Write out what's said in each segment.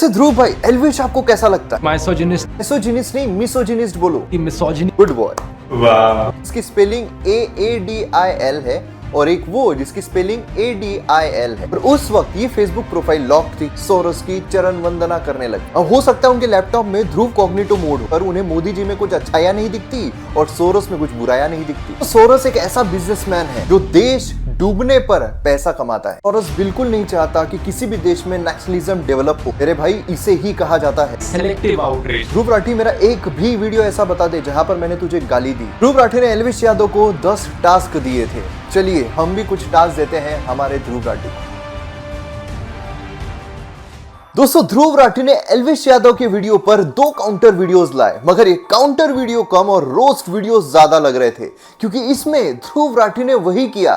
ध्रुव भाई, एल्विश आपको कैसा लगता है? माइसोजिनिस्ट नहीं, मिसोजिनिस्ट बोलो। मिसोजिनी। Good boy. वाह। इसकी स्पेलिंग AADIL है और एक वो जिसकी स्पेलिंग ADIL है। और उस वक्त ये फेसबुक प्रोफाइल लॉक थी। सोरोस की चरण वंदना करने लगे। अब हो सकता है उनके लैपटॉप में ध्रुव कॉग्निटो मोड हो, पर उन्हें मोदी जी में कुछ अच्छाइयां नहीं दिखती और सोरोस में कुछ बुराइयां नहीं दिखती। तो सोरोस एक ऐसा बिजनेसमैन है जो देश डूबने पर पैसा कमाता है। सोरोस बिल्कुल नहीं चाहता कि किसी भी देश में नेशनलिज्म डेवलप हो। मेरे भाई, इसे ही कहा जाता है सेलेक्टिव आउटरीच। ध्रुव राठी, मेरा एक भी वीडियो ऐसा बता दे जहां पर मैंने तुझे गाली दी। ध्रुव राठी ने एल्विश यादव को 10 टास्क दिए थे। चलिए हम भी कुछ टास्क देते हैं हमारे ध्रुव राठी को। दोस्तों, ध्रुव राठी ने एल्विश यादव के वीडियो पर 2 काउंटर वीडियोस लाए, मगर ये काउंटर वीडियो कम और रोस्ट वीडियो ज्यादा लग रहे थे, क्योंकि इसमें ध्रुव राठी ने वही किया।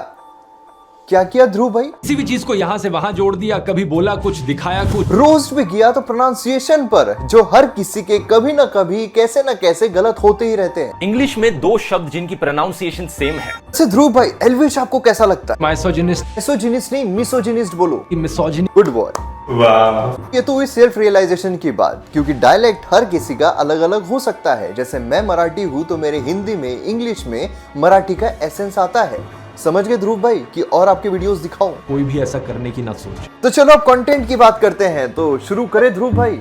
क्या किया ध्रुव भाई? किसी भी चीज को यहाँ से वहां जोड़ दिया, कभी बोला कुछ, दिखाया कुछ। रोस्ट भी किया तो प्रोनाउंसिएशन पर, जो हर किसी के कभी ना कभी कैसे ना कैसे गलत होते ही रहते हैं। इंग्लिश में 2 शब्द जिनकी प्रोनाउंसिएशन सेम है। अच्छा ध्रुव भाई, एल्विश आपको कैसा लगता है? माइसोजिनिस्ट नहीं, मिसोजिनिस्ट बोलो। मिसोजिनी। Good boy. वाह। ये तो हुई सेल्फ रियलाइजेशन की बात, क्योंकि डायलेक्ट हर किसी का अलग अलग हो सकता है। जैसे मैं मराठी हूँ तो मेरे हिंदी में, इंग्लिश में मराठी का एसेंस आता है। समझ गए ध्रुव भाई कि और आपके वीडियोस दिखाऊं? कोई भी ऐसा करने की ना सोच। तो चलो अब कंटेंट की बात करते हैं, तो शुरू करें ध्रुव भाई।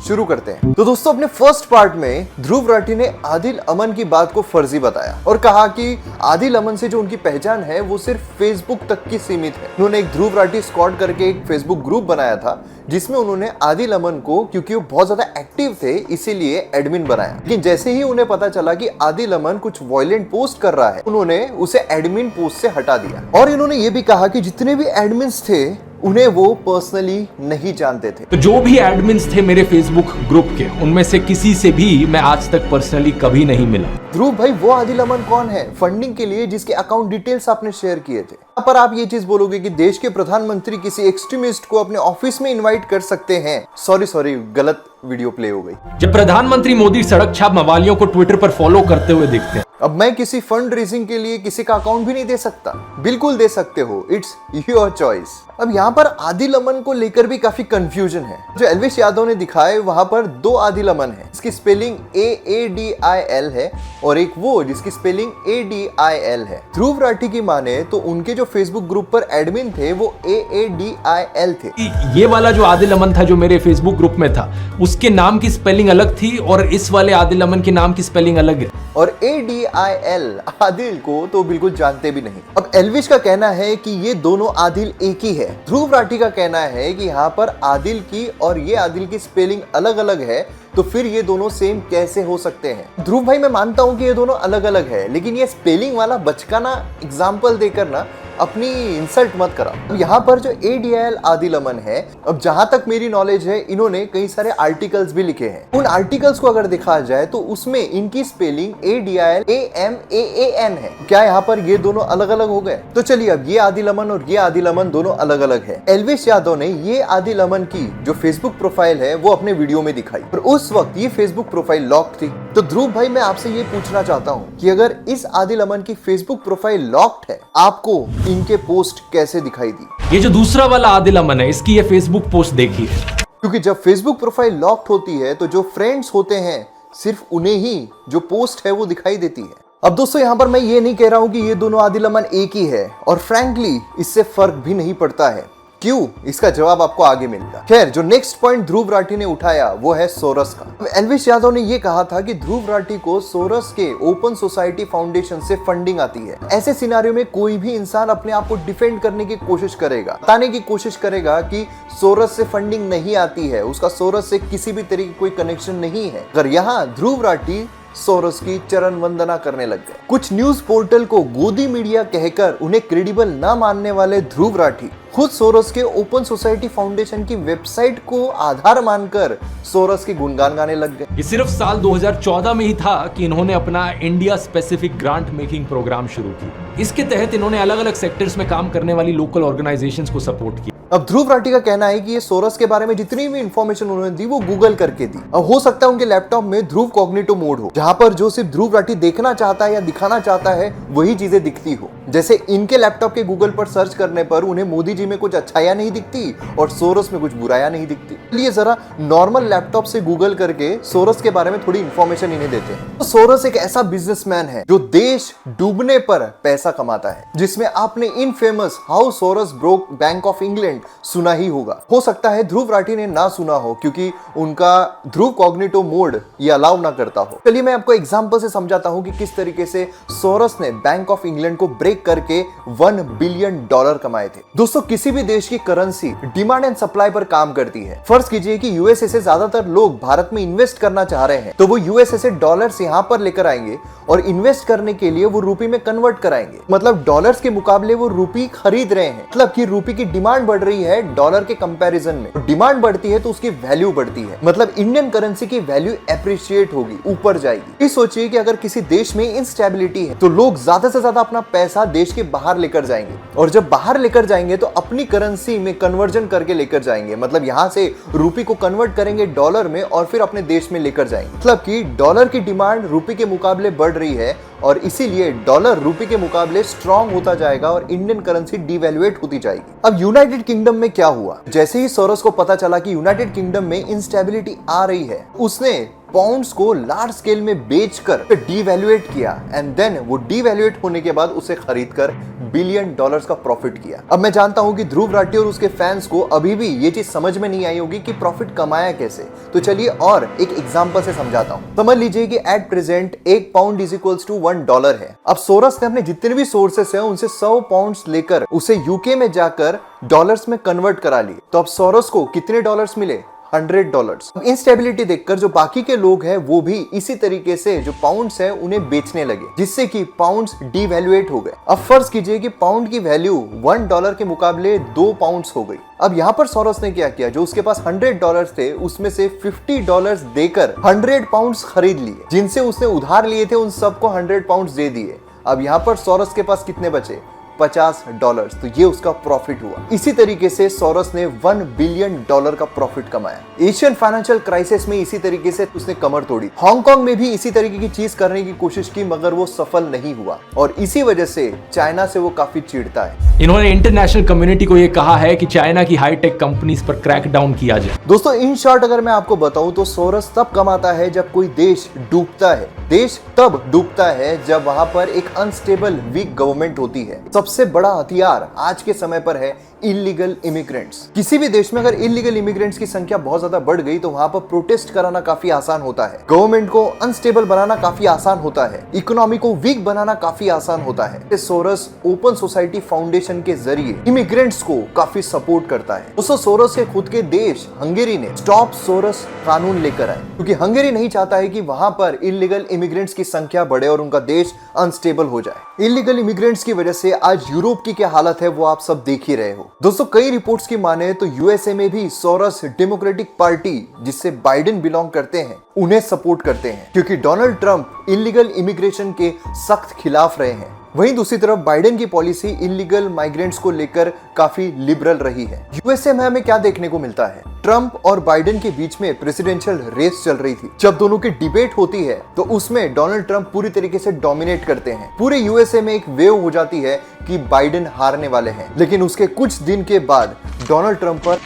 शुरू करते हैं। तो दोस्तों, अपने फर्स्ट पार्ट में ध्रुव राठी ने आदिल अमन की बात को फर्जी बताया और कहा कि आदिल अमन से जो उनकी पहचान है वो सिर्फ फेसबुक तक की सीमित है। उन्होंने एक ध्रुव राठी स्क्वाड करके एक फेसबुक ग्रुप बनाया था, जिसमें उन्होंने आदिल अमन को, क्योंकि वो बहुत ज्यादा एक्टिव थे, इसीलिए एडमिन बनाया। लेकिन जैसे ही उन्हें पता चला कि आदिल अमन कुछ वायलेंट पोस्ट कर रहा है, उन्होंने उसे एडमिन पोस्ट से हटा दिया। और इन्होंने ये भी कहा कि जितने भी एडमिन्स थे उन्हें वो पर्सनली नहीं जानते थे। तो जो भी एडमिन्स थे मेरे फेसबुक ग्रुप के, उनमें से किसी से भी मैं आज तक पर्सनली कभी नहीं मिला। ध्रुव भाई, वो आदिल अमन कौन है फंडिंग के लिए जिसके अकाउंट डिटेल्स आपने शेयर किए थे? यहाँ पर आप ये चीज बोलोगे कि देश के प्रधानमंत्री किसी एक्सट्रीमिस्ट को अपने ऑफिस में इनवाइट कर सकते हैं? सॉरी, गलत वीडियो प्ले हो गई। जब प्रधानमंत्री मोदी सड़क छाप मवालियों को ट्विटर पर फॉलो करते हुए दिखते हैं। अब मैं किसी फंड रेजिंग के लिए किसी का अकाउंट भी नहीं दे सकता? बिल्कुल दे सकते हो, इट्स योर चॉइस। अब यहाँ पर आदिल अमन को लेकर भी काफी कंफ्यूजन है। जो एल्विश यादव ने दिखाए वहां पर 2 आदिल अमन है। इसकी स्पेलिंग AADIL है और एक वो जिसकी स्पेलिंग ADIL है। ध्रुव राठी की माने तो उनके जो फेसबुक ग्रुप पर एडमिन थे वो AADIL थे। ये वाला जो आदिल अमन था जो मेरे फेसबुक ग्रुप में था, उसके नाम की स्पेलिंग अलग थी और इस वाले आदिल अमन के नाम की स्पेलिंग अलग है। और ADIL आदिल को तो बिल्कुल जानते भी नहीं। अब एल्विश का कहना है कि ये दोनों आदिल एक ही है। ध्रुव राठी का कहना है कि यहाँ पर आदिल की और ये आदिल की स्पेलिंग अलग अलग है, तो फिर ये दोनों सेम कैसे हो सकते हैं? ध्रुव भाई, मैं मानता हूँ कि ये दोनों अलग अलग है, लेकिन ये स्पेलिंग वाला बचकाना एग्जाम्पल देकर ना अपनी इंसल्ट मत करा। यहाँ पर जो ADIL आदिल अमन है, अब जहां तक मेरी नॉलेज है, इन्होंने कई सारे आर्टिकल्स भी लिखे हैं। उन आर्टिकल्स को अगर देखा जाए तो उसमें इनकी स्पेलिंग ADIL AMAAN है। क्या यहाँ पर ये दोनों अलग अलग हो गए? तो चलिए, अब ये आदिल अमन और ये आदिल अमन दोनों अलग अलग है। एल्विश यादव ने ये आदिल अमन की जो फेसबुक प्रोफाइल है वो अपने वीडियो में दिखाई, और उस वक्त ये फेसबुक प्रोफाइल लॉक थी। तो ध्रुव भाई, मैं आपसे ये पूछना चाहता हूँ कि अगर इस आदिल अमन की फेसबुक प्रोफाइल लॉक्ड है, आपको इनके पोस्ट कैसे दिखाई दी? ये जो दूसरा वाला आदिल अमन है, इसकी ये फेसबुक पोस्ट देखी है। क्योंकि जब फेसबुक प्रोफाइल लॉक्ड होती है तो जो फ्रेंड्स होते हैं सिर्फ उन्हें ही जो पोस्ट है वो दिखाई देती है। अब दोस्तों, यहाँ पर मैं ये नहीं कह रहा हूँ कि ये दोनों आदिल अमन एक ही है, और फ्रैंकली इससे फर्क भी नहीं पड़ता है। क्यों? इसका जवाब आपको आगे मिलेगा। खैर, जो नेक्स्ट पॉइंट ध्रुव राठी ने उठाया वो है सोरस का। एल्विश यादव ने ये कहा था कि ध्रुव राठी को सोरस के ओपन सोसाइटी फाउंडेशन से फंडिंग आती है। ऐसे सिनारियो में कोई भी इंसान अपने आप को डिफेंड करने की कोशिश करेगा, बताने की कोशिश करेगा कि सोरस से फंडिंग नहीं आती है, उसका सोरस से किसी भी तरीके कोई कनेक्शन नहीं है। अगर यहाँ ध्रुव राठी सोरस की चरण वंदना करने लग गए। कुछ न्यूज पोर्टल को गोदी मीडिया कहकर उन्हें क्रेडिबल न मानने वाले ध्रुव राठी खुद सोरस के ओपन सोसाइटी फाउंडेशन की वेबसाइट को आधार मानकर सोरस की गुणगान गाने लग गए। ये सिर्फ साल 2014 में ही था कि इन्होंने अपना India specific grant making programme शुरू किया। इसके तहत इन्होंने अलग अलग सेक्टर्स में काम करने वाली लोकल ऑर्गेनाइजेशंस को सपोर्ट किया। अब ध्रुव राठी का कहना है कि ये सोरस के बारे में जितनी भी इंफॉर्मेशन उन्होंने दी वो गूगल करके दी। अब हो सकता है उनके लैपटॉप में ध्रुव कॉग्निटो मोड हो, जहां पर जो सिर्फ ध्रुव राठी देखना चाहता है या दिखाना चाहता है वही चीजें दिखती हो, जैसे इनके लैपटॉप के गूगल पर सर्च करने पर उन्हें मोदी जी में कुछ अच्छाइयां नहीं दिखती और सोरस में कुछ बुराइयां नहीं दिखती। इसलिए जरा नॉर्मल लैपटॉप से गूगल करके सोरस के बारे में थोड़ी इंफॉर्मेशन इन्हें देते हैं। तो सोरस एक ऐसा बिजनेसमैन है जो देश डूबने पर पैसा कमाता है, जिसमें आपने इन famous how Soros broke Bank of England सुना ही होगा। हो सकता है ध्रुव राठी ने ना सुना हो क्योंकि उनका ध्रुव कॉग्निटो मोड ये अलाउ ना करता हो। चलिए मैं आपको एग्जांपल से समझाता हूं कि किस तरीके से सोरस ने बैंक ऑफ इंग्लैंड को ब्रेक करके $1 बिलियन कमाए थे। दोस्तों, किसी भी देश की करेंसी डिमांड एंड सप्लाई पर काम करती है। फर्ज कीजिए कि यूएसए से ज्यादातर लोग भारत में इन्वेस्ट करना चाह रहे हैं, तो वो यूएसए से डॉलर्स यहां पर लेकर आएंगे और इन्वेस्ट करने के लिए वो रूपी में कन्वर्ट कराएंगे। मतलब डॉलर्स के मुकाबले वो रूपी खरीद रहे हैं। मतलब कि रूपी की डिमांड बढ़ रही है डॉलर के कंपैरिजन में। डिमांड बढ़ती है तो उसकी वैल्यू बढ़ती है, मतलब इंडियन करेंसी की वैल्यू एप्रिशिएट होगी, ऊपर जाएगी। सोचिए कि अगर किसी देश में इंस्टेबिलिटी है तो लोग ज्यादा से ज्यादा अपना पैसा देश के बाहर लेकर जाएंगे, और जब बाहर लेकर जाएंगे तो अपनी करेंसी में कन्वर्जन करके लेकर जाएंगे। मतलब यहां से रूपी को कन्वर्ट करेंगे डॉलर में और फिर अपने देश में लेकर जाएंगे। मतलब कि डॉलर की डिमांड रूपी के मुकाबले बढ़ रही है और इसीलिए डॉलर रूपी के मुकाबले स्ट्रांग होता जाएगा और इंडियन करेंसी डिवैल्यूएट होती जाएगी। अब यूनाइटेड किंगडम में क्या हुआ? जैसे ही सोरस को पता चला कि यूनाइटेड किंगडम में इंस्टेबिलिटी आ रही है, उसने पाउंड्स को लार्ज स्केल में बेचकर डिवैल्यूएट किया एंड देन वो डिवैल्यूएट होने के बाद उसे खरीदकर $1 बिलियन का प्रॉफिट किया। अब मैं जानता हूं कि ध्रुव राठी और उसके फैंस को अभी भी ये चीज समझ में नहीं आई होगी कि प्रॉफिट कमाया कैसे। तो चलिए और एक एग्जांपल से समझाता हूं। समझ लीजिए कि at present 1 pound is equals to $1 है। अब सोरस ने अपने जितने भी सोर्सेस हैं उनसे 100 पाउंड्स लेकर उसे यूके में जाकर डॉलर्स में कन्वर्ट करा लिए। तो अब सोरस को कितने डॉलर्स मिले? $100। इंस्टेबिलिटी देखकर जो बाकी के लोग हैं वो भी इसी तरीके से जो पाउंड्स है उन्हें बेचने लगे, जिससे कि पाउंड्स डिवैल्यूएट हो गए। अब फर्ज कीजिए कि पाउंड की वैल्यू $1 के मुकाबले 2 पाउंड्स हो गई। अब यहाँ पर सोरस ने क्या किया, जो उसके पास $100 थे उसमें से $50 देकर 100 पाउंड्स खरीद लिए, जिनसे उसने उधार लिए थे उन सबको 100 पाउंड्स दे दिए। अब यहाँ पर सोरस के पास कितने बचे? $50। तो ये उसका प्रॉफिट हुआ। इसी तरीके से सोरस ने $1 बिलियन का प्रॉफिट कमाया। एशियन फाइनेंशियल क्राइसिस में इसी तरीके से उसने कमर तोड़ी। हांगकांग में भी इसी तरीके की चीज करने की कोशिश की मगर वो सफल नहीं हुआ और इसी वजह से चाइना से वो काफी चिढ़ता है। इन्होंने इंटरनेशनल कम्युनिटी को ये कहा है कि चाइना की हाईटेक कंपनीज पर क्रैकडाउन किया जाए। दोस्तों, इन शॉर्ट अगर मैं आपको बताऊं तो सोरस तब कमाता है जब कोई देश डूबता है। देश तब डूबता है जब वहां पर एक अनस्टेबल वीक गवर्नमेंट होती है। सबसे बड़ा हथियार आज के समय पर है इलीगल इमिग्रेंट्स। किसी भी देश में अगर इलीगल इमिग्रेंट्स की संख्या बहुत ज्यादा बढ़ गई तो वहां पर प्रोटेस्ट कराना काफी आसान होता है, गवर्नमेंट को अनस्टेबल बनाना काफी आसान होता है, इकोनॉमी को वीक बनाना काफी आसान होता है। सोरस ओपन सोसाइटी फाउंडेशन के जरिए इमिग्रेंट्स को काफी सपोर्ट करता है। दोस्तों, सोरस के खुद के देश हंगेरी ने स्टॉप सोरस कानून लेकर आए, क्योंकि हंगेरी नहीं चाहता है कि वहां पर इलीगल इमिग्रेंट्स की संख्या बढ़े और उनका देश अनस्टेबल हो जाए। इलीगल इमिग्रेंट्स की वजह से आज यूरोप की क्या हालत है वो आप सब देख ही रहे हो। दोस्तों, कई रिपोर्ट्स की माने तो यूएसए में भी सोरस डेमोक्रेटिक पार्टी, जिससे बाइडेन बिलोंग करते हैं, उन्हें सपोर्ट करते हैं, क्योंकि डोनाल्ड ट्रंप इलीगल इमिग्रेशन के सख्त खिलाफ रहे हैं। वहीं दूसरी तरफ बाइडेन की पॉलिसी इलीगल माइग्रेंट्स को लेकर काफी लिबरल रही है। यूएसए में हमें क्या देखने को मिलता है? ट्रंप और बाइडेन के बीच में प्रेसिडेंशियल रेस चल रही थी। जब दोनों की डिबेट होती है तो उसमें डोनाल्ड ट्रंप पूरी तरीके से डोमिनेट करते हैं। पूरे यूएसए में एक वेव हो जाती है कि बाइडेन हारने वाले हैं, लेकिन उसके कुछ दिन के बाद डोनाल्ड ट्रंप पर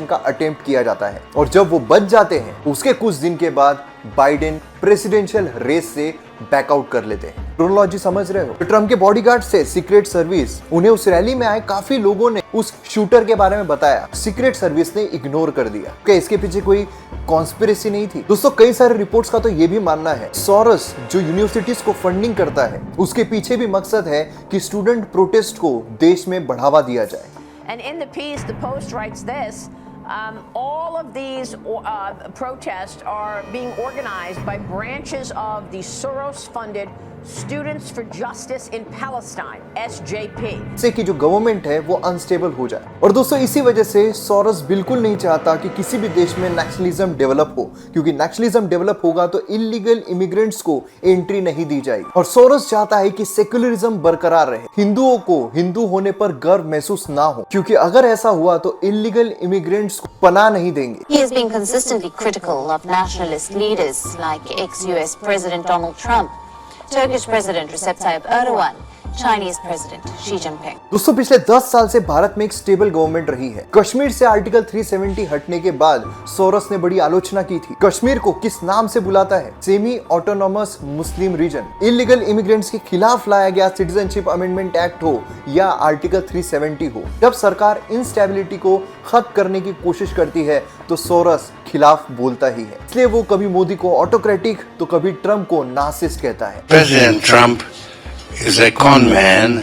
का अटेम्प्ट किया जाता है और जब वो बच जाते हैं उसके कुछ दिन के बाद बाइडेन प्रेसिडेंशियल रेस से बैकआउट कर लेते हैं। क्रोनोलॉजी समझ रहे हो? ट्रंप के बॉडीगार्ड से सीक्रेट सर्विस उन्हें उस रैली में आए काफी लोगों ने उस शूटर के बारे में बताया, सीक्रेट सर्विस ने इग्नोर कर दिया। क्या इसके पीछे कोई कॉन्स्पिरेसी नहीं थी? दोस्तों, कई सारे रिपोर्ट्स का तो ये भी मानना है सोरस जो यूनिवर्सिटीज को फंडिंग करता है उसके पीछे भी मकसद है कि स्टूडेंट प्रोटेस्ट को देश में बढ़ावा दिया जाए। And in the piece, the Post writes this, all of these protests are being organized by branches of the Soros-funded Students for Justice in Palestine, SJP. से कि जो गवर्नमेंट है वो अनस्टेबल हो जाए। और दोस्तों, इसी वजह से सोरस बिल्कुल नहीं चाहता कि किसी भी देश में नेशनलिज्म डेवलप हो, क्योंकि नेशनलिज्म डेवलप होगा तो इलीगल इमिग्रेंट्स को एंट्री नहीं दी जाएगी। और सोरस चाहता है कि सेक्युलरिज्म बरकरार रहे, हिंदुओं को हिंदू होने पर गर्व महसूस ना हो, क्योंकि अगर ऐसा हुआ तो इलीगल इमिग्रेंट्स को पनाह नहीं देंगे। He has been consistently critical of nationalist leaders like ex-US President Donald Trump, Turkish President Recep Tayyip Erdogan, Chinese President Xi Jinping. दोस्तों पिछले 10 साल से भारत में एक स्टेबल गवर्नमेंट रही है। कश्मीर से आर्टिकल 370 हटने के बाद सोरस ने बड़ी आलोचना की थी। कश्मीर को किस नाम से बुलाता है? सेमी ऑटोनॉमस मुस्लिम रीजन। इलीगल इमिग्रेंट्स के खिलाफ लाया गया सिटीजनशिप अमेंडमेंट एक्ट हो या आर्टिकल 370 हो, जब सरकार इंस्टेबिलिटी को खत्म करने की कोशिश करती है तो सोरस खिलाफ बोलता ही है। इसलिए वो कभी मोदी को ऑटोक्रेटिक तो कभी ट्रम्प को नार्सिसिस्ट कहता है। President Trump is a con man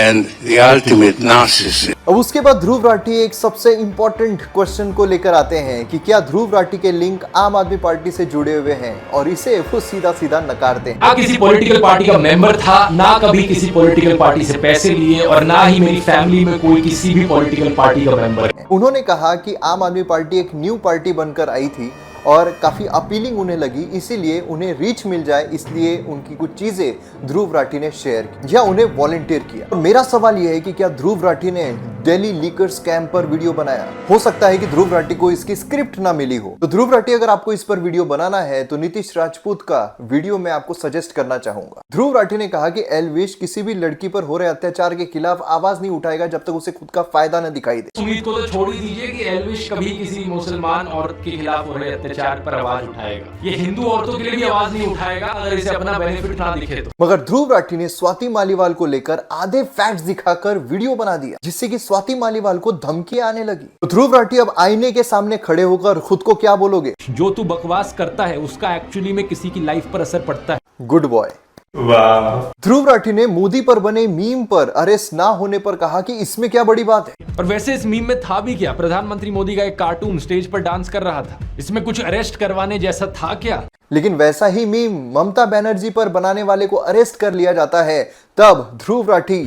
and the ultimate narcissist. अब उसके बाद ध्रुव राठी एक सबसे इंपॉर्टेंट क्वेश्चन को लेकर आते हैं कि क्या ध्रुव राठी के लिंक आम आदमी पार्टी से जुड़े हुए हैं, और इसे वो सीधा सीधा नकारते हैं। ना किसी पॉलिटिकल पार्टी का मेंबर था, ना कभी किसी पॉलिटिकल पार्टी से पैसे लिए, और ना ही मेरी फैमिली में कोई किसी भी पॉलिटिकल पार्टी का मेंबर है। उन्होंने कहा कि आम आदमी पार्टी एक न्यू पार्टी बनकर आई थी और काफी अपीलिंग उन्हें लगी, इसीलिए उन्हें रीच मिल जाए, इसलिए उनकी कुछ चीजें ध्रुव राठी ने शेयर की या उन्हें वॉलंटियर किया। तो मेरा सवाल यह है कि क्या ध्रुव राठी ने दिल्ली लीकर स्कैम पर वीडियो बनाया? हो सकता है कि ध्रुव राठी को इसकी स्क्रिप्ट ना मिली हो। तो ध्रुव राठी, अगर आपको इस पर वीडियो बनाना है तो नीतीश राजपूत का वीडियो मैं आपको सजेस्ट करना चाहूंगा। ध्रुव राठी ने कहा कि एल्विश किसी भी लड़की पर हो रहे अत्याचार के खिलाफ आवाज नहीं उठाएगा जब तक उसे खुद का फायदा न दिखाई दे। उम्मीद को तो छोड़ ही दीजिए कि एल्विश कभी किसी मुसलमान औरत के खिलाफ हो रहे अत्याचार पर आवाज उठाएगा। ये हिंदू औरतों के लिए भी आवाज नहीं उठाएगा अगर इसे अपना बेनिफिट ना दिखे तो। मगर ध्रुव राठी ने स्वाति मालीवाल को लेकर आधे फैक्ट्स दिखाकर वीडियो बना दिया, जिससे कि स्वाति मालीवाल को धमकियां आने लगी। तो ध्रुव राठी, अब आईने के सामने खड़े होकर खुद को क्या बोलोगे? जो तू बकवास करता है उसका एक्चुअली में किसी की लाइफ पर असर पड़ता है। Good boy. ध्रुव राठी ने मोदी पर बने मीम पर अरेस्ट ना होने पर कहा कि इसमें क्या बड़ी बात है। और वैसे इस मीम में था भी क्या? प्रधानमंत्री मोदी का एक कार्टून स्टेज पर डांस कर रहा था, इसमें कुछ अरेस्ट करवाने जैसा था क्या? लेकिन वैसा ही मीम ममता बनर्जी पर बनाने वाले को अरेस्ट कर लिया जाता है, तब ध्रुव राठी,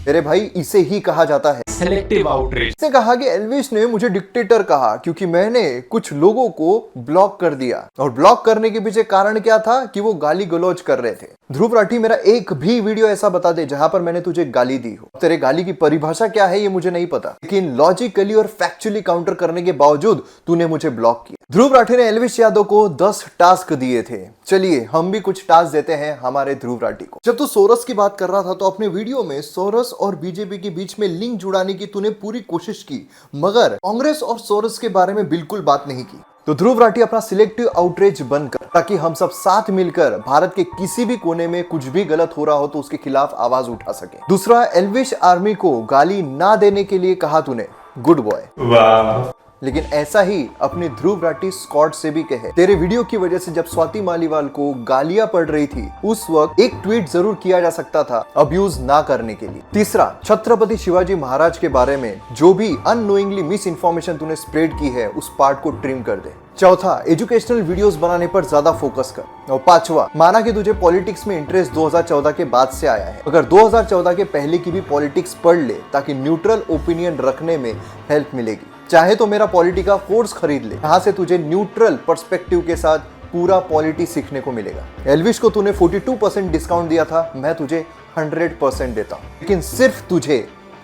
मेरे भाई, इसे ही कहा जाता है सेलेक्टिव आउटरीच। इसने कहा कि एल्विश ने मुझे डिक्टेटर कहा क्योंकि मैंने कुछ लोगों को ब्लॉक कर दिया, और ब्लॉक करने के पीछे कारण क्या था कि वो गाली गलौज कर रहे थे। ध्रुव राठी, मेरा एक भी वीडियो ऐसा बता दे जहां पर मैंने तुझे गाली दी हो। तेरे गाली की परिभाषा क्या है ये मुझे नहीं पता, लेकिन लॉजिकली और फैक्चुअली काउंटर करने के बावजूद तूने मुझे ब्लॉक किया। ध्रुव राठी ने एल्विश यादव को 10 टास्क दिए थे। चलिए हम भी कुछ टास्क देते हैं हमारे ध्रुव राठी को। जब तू सोरस की बात कर रहा था तो अपने वीडियो में सोरस और बीजेपी के बीच में लिंक जुड़ाने की तूने पूरी कोशिश की, मगर कांग्रेस और सोरस के बारे में बिल्कुल बात नहीं की। तो ध्रुव राठी, अपना सिलेक्टिव आउटरीच बनकर, ताकि हम सब साथ मिलकर भारत के किसी भी कोने में कुछ भी गलत हो रहा हो तो उसके खिलाफ आवाज उठा सके। दूसरा, एल्विश आर्मी को गाली ना देने के लिए कहा तूने। Good boy. लेकिन ऐसा ही अपने ध्रुव राठी स्क्वाड से भी कहे। तेरे वीडियो की वजह से जब स्वाति मालीवाल को गालियां पड़ रही थी, उस वक्त एक ट्वीट जरूर किया जा सकता था अब्यूज ना करने के लिए। तीसरा, छत्रपति शिवाजी महाराज के बारे में जो भी अननोइंगली मिस इन्फॉर्मेशन तूने स्प्रेड की है उस पार्ट को ट्रिम कर दे। चौथा, एजुकेशनल वीडियोस बनाने पर ज्यादा फोकस कर। और पांचवा, माना कि तुझे पॉलिटिक्स में इंटरेस्ट 2014 के बाद से आया है, अगर 2014 के पहले की भी पॉलिटिक्स पढ़ ले ताकि न्यूट्रल ओपिनियन रखने में हेल्प मिलेगी। चाहे तो मेरा पॉलिटिका कोर्स खरीद ले, यहाँ से तुझे न्यूट्रल पर्सपेक्टिव के साथ पूरा पॉलिटी सीखने को मिलेगा। एल्विश को तूने 42% डिस्काउंट दिया था, मैं तुझे 100% देता हूँ, लेकिन सिर्फ तुझे,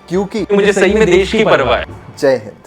क्योंकि मुझे सही में देश की परवाह है। जय हिंद।